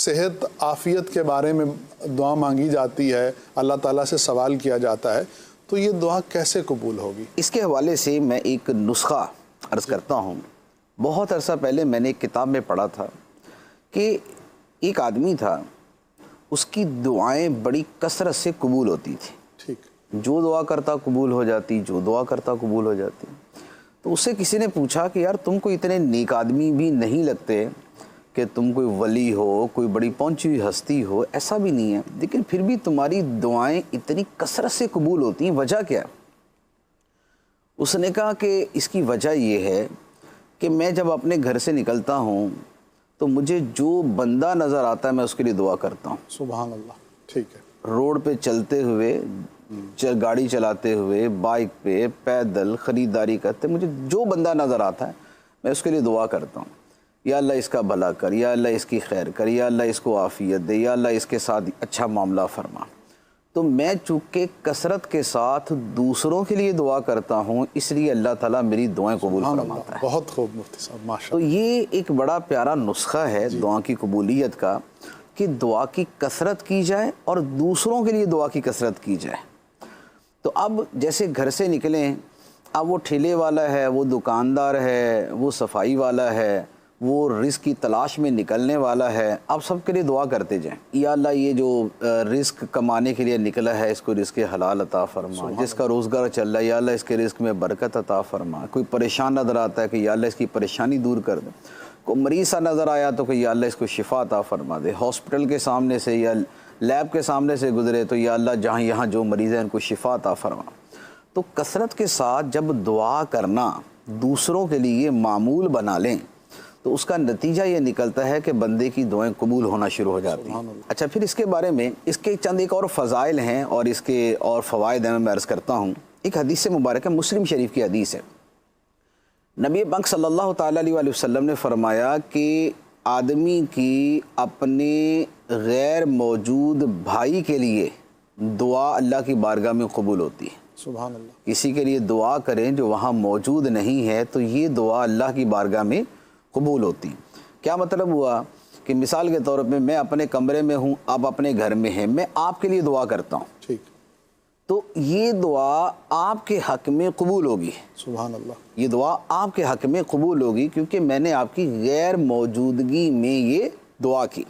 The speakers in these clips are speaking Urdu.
صحت عافیت کے بارے میں دعا مانگی جاتی ہے، اللہ تعالیٰ سے سوال کیا جاتا ہے، تو یہ دعا کیسے قبول ہوگی؟ اس کے حوالے سے میں ایک نسخہ عرض کرتا ہوں۔ بہت عرصہ پہلے میں نے ایک کتاب میں پڑھا تھا کہ ایک آدمی تھا، اس کی دعائیں بڑی کثرت سے قبول ہوتی تھی۔ ٹھیک، جو دعا کرتا قبول ہو جاتی، جو دعا کرتا قبول ہو جاتی۔ تو اس سے کسی نے پوچھا کہ یار تم کو اتنے نیک آدمی بھی نہیں لگتے کہ تم کوئی ولی ہو، کوئی بڑی پہنچی ہوئی ہستی ہو، ایسا بھی نہیں ہے، لیکن پھر بھی تمہاری دعائیں اتنی کثرت سے قبول ہوتی ہیں، وجہ کیا ہے؟ اس نے کہا کہ اس کی وجہ یہ ہے کہ میں جب اپنے گھر سے نکلتا ہوں تو مجھے جو بندہ نظر آتا ہے میں اس کے لیے دعا کرتا ہوں۔ سبحان اللہ، ٹھیک ہے۔ روڈ پہ چلتے ہوئے، گاڑی چلاتے ہوئے، بائک پہ، پیدل، خریداری کرتے، مجھے جو بندہ نظر آتا ہے میں اس کے لیے دعا کرتا ہوں، یا اللہ اس کا بھلا کر، یا اللہ اس کی خیر کر، یا اللہ اس کو عافیت دے، یا اللہ اس کے ساتھ اچھا معاملہ فرما۔ تو میں چونکہ کثرت کے ساتھ دوسروں کے لیے دعا کرتا ہوں، اس لیے اللہ تعالیٰ میری دعائیں قبول فرماتا ہے۔ بہت خوب مفتی صاحب، ماشاء تو اللہ۔ یہ ایک بڑا پیارا نسخہ ہے دعا کی قبولیت کا کہ دعا کی کثرت کی جائے اور دوسروں کے لیے دعا کی کثرت کی جائے۔ تو اب جیسے گھر سے نکلیں، اب وہ ٹھیلے والا ہے، وہ دکاندار ہے، وہ صفائی والا ہے، وہ رزق کی تلاش میں نکلنے والا ہے، آپ سب کے لیے دعا کرتے جائیں، یا اللہ یہ جو رزق کمانے کے لیے نکلا ہے اس کو رزق حلال عطا فرما، جس کا روزگار چل رہا ہے یا اللہ اس کے رزق میں برکت عطا فرما، کوئی پریشان نظر آتا ہے کہ یا اللہ اس کی پریشانی دور کر دے، کوئی مریض سا نظر آیا تو کہ یا اللہ اس کو شفا عطا فرما دے، ہاسپٹل کے سامنے سے یا لیب کے سامنے سے گزرے تو یا اللہ جہاں یہاں جو مریض ہیں ان کو شفا عطا فرما۔ تو کثرت کے ساتھ جب دعا کرنا دوسروں کے لیے معمول بنا لیں تو اس کا نتیجہ یہ نکلتا ہے کہ بندے کی دعائیں قبول ہونا شروع ہو جاتی ہیں۔ اچھا، پھر اس کے بارے میں اس کے چند ایک اور فضائل ہیں اور اس کے اور فوائد ہیں، میں عرض کرتا ہوں۔ ایک حدیث مبارک ہے، مسلم شریف کی حدیث ہے، نبی پاک صلی اللہ تعالیٰ علیہ وآلہ وسلم نے فرمایا کہ آدمی کی اپنے غیر موجود بھائی کے لیے دعا اللہ کی بارگاہ میں قبول ہوتی ہے۔ سبحان اللہ۔ کسی کے لیے دعا کریں جو وہاں موجود نہیں ہے تو یہ دعا اللہ کی بارگاہ میں قبول ہوتی۔ کیا مطلب ہوا کہ مثال کے طور پہ میں اپنے کمرے میں ہوں، آپ اپنے گھر میں ہیں، میں آپ کے لیے دعا کرتا ہوں، ٹھیک، تو یہ دعا آپ کے حق میں قبول ہوگی۔ سبحان اللہ۔ یہ دعا آپ کے حق میں قبول ہوگی کیونکہ میں نے آپ کی غیر موجودگی میں یہ دعا کی۔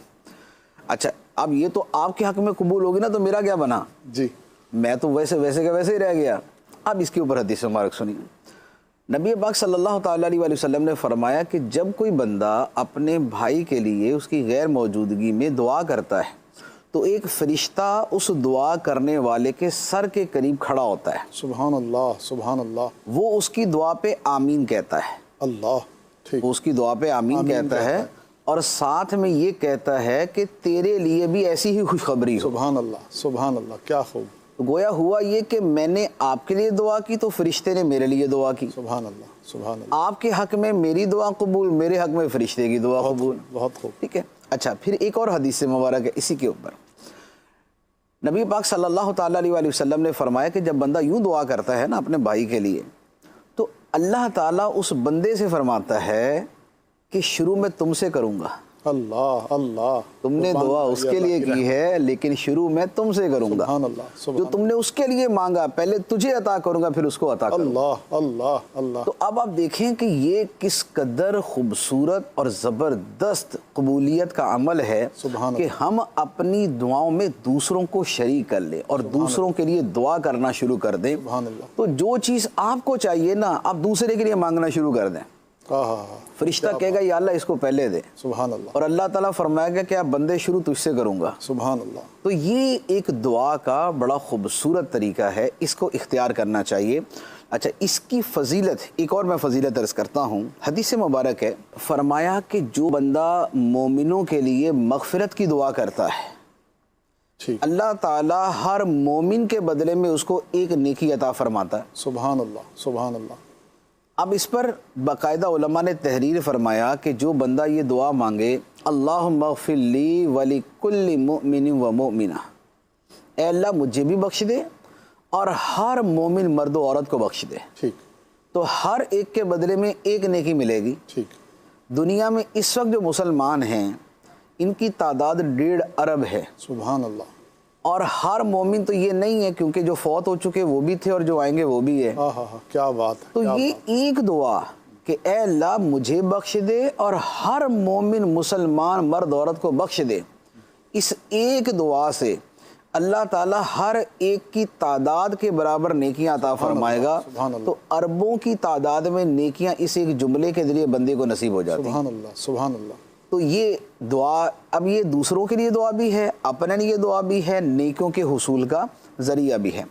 اچھا، اب یہ تو آپ کے حق میں قبول ہوگی نا، تو میرا کیا بنا؟ جی، میں تو ویسے کا ویسے ہی رہ گیا۔ اب اس کے اوپر حدیث مبارک سنیے۔ نبی پاک صلی اللہ تعالیٰ علیہ وآلہ وسلم نے فرمایا کہ جب کوئی بندہ اپنے بھائی کے لیے اس کی غیر موجودگی میں دعا کرتا ہے تو ایک فرشتہ اس دعا کرنے والے کے سر کے قریب کھڑا ہوتا ہے، سبحان اللہ، سبحان اللہ۔ وہ اس کی دعا پہ آمین کہتا ہے، اللہ، ٹھیک، وہ اس کی دعا پہ آمین کہتا ہے اور ساتھ میں یہ کہتا ہے کہ تیرے لیے بھی ایسی ہی خوشخبری ہو۔ سبحان اللہ، سبحان اللہ، کیا خوب۔ گویا ہوا یہ کہ میں نے آپ کے لیے دعا کی تو فرشتے نے میرے لیے دعا کی، سبحان اللہ، سبحان اللہ، آپ کے حق میں میری دعا قبول، میرے حق میں فرشتے کی دعا قبول۔ بہت خوب۔ ٹھیک ہے۔ اچھا، پھر ایک اور حدیث مبارک ہے اسی کے اوپر، نبی پاک صلی اللہ تعالیٰ علیہ وآلہ وسلم نے فرمایا کہ جب بندہ یوں دعا کرتا ہے نا اپنے بھائی کے لیے تو اللہ تعالیٰ اس بندے سے فرماتا ہے کہ شروع میں تم سے کروں گا، اللہ، اللہ، تم نے دعا اس کے لیے کی ہے لیکن شروع میں تم سے کروں گا، سبحان اللہ، جو سبحان تم نے اس کے لیے مانگا پہلے تجھے عطا کروں گا پھر اس کو عطا کروں گا۔ اللہ، اللہ، اللہ۔ تو اب آپ دیکھیں کہ یہ کس قدر خوبصورت اور زبردست قبولیت کا عمل ہے سبحان کہ ہم اپنی دعاؤں میں دوسروں کو شریک کر لیں اور دوسروں کے لیے دعا کرنا شروع کر دیں، سبحان اللہ۔ تو جو چیز آپ کو چاہیے نا آپ دوسرے کے لیے مانگنا شروع کر دیں، فرشتہ کہے گا یا اللہ اس کو پہلے دے، سبحان اللہ، اور اللہ تعالیٰ فرمائے گا کہ آپ بندے شروع تجھ سے کروں گا۔ سبحان اللہ۔ تو یہ ایک دعا کا بڑا خوبصورت طریقہ ہے، اس کو اختیار کرنا چاہیے۔ اچھا، اس کی فضیلت ایک اور میں فضیلت عرض کرتا ہوں، حدیث مبارک ہے، فرمایا کہ جو بندہ مومنوں کے لیے مغفرت کی دعا کرتا ہے ٹھیک، اللہ تعالیٰ ہر مومن کے بدلے میں اس کو ایک نیکی عطا فرماتا ہے۔ سبحان اللہ، سبحان اللہ۔ اب اس پر باقاعدہ علماء نے تحریر فرمایا کہ جو بندہ یہ دعا مانگے اللہم اغفر لی ولکل مؤمن و مؤمنہ، اے اللہ مجھے بھی بخش دے اور ہر مومن مرد و عورت کو بخش دے، ٹھیک، تو ہر ایک کے بدلے میں ایک نیکی ملے گی۔ ٹھیک، دنیا میں اس وقت جو مسلمان ہیں ان کی تعداد 1.5 ارب ہے. سبحان اللہ. اور ہر مومن تو یہ نہیں ہے، کیونکہ جو فوت ہو چکے وہ بھی تھے اور جو آئیں گے وہ بھی ہے. کیا بات ہے. تو یہ ایک دعا کہ اے اللہ مجھے بخش دے اور ہر مومن مسلمان مرد عورت کو بخش دے، اس ایک دعا سے اللہ تعالیٰ ہر ایک کی تعداد کے برابر نیکیاں عطا فرمائے گا. تو اربوں کی تعداد میں نیکیاں اس ایک جملے کے ذریعے بندے کو نصیب ہو جاتی ہیں. سبحان اللہ سبحان اللہ. تو یہ دعا، اب یہ دوسروں کے لیے دعا بھی ہے، اپنے لیے دعا بھی ہے، نیکیوں کے حصول کا ذریعہ بھی ہے.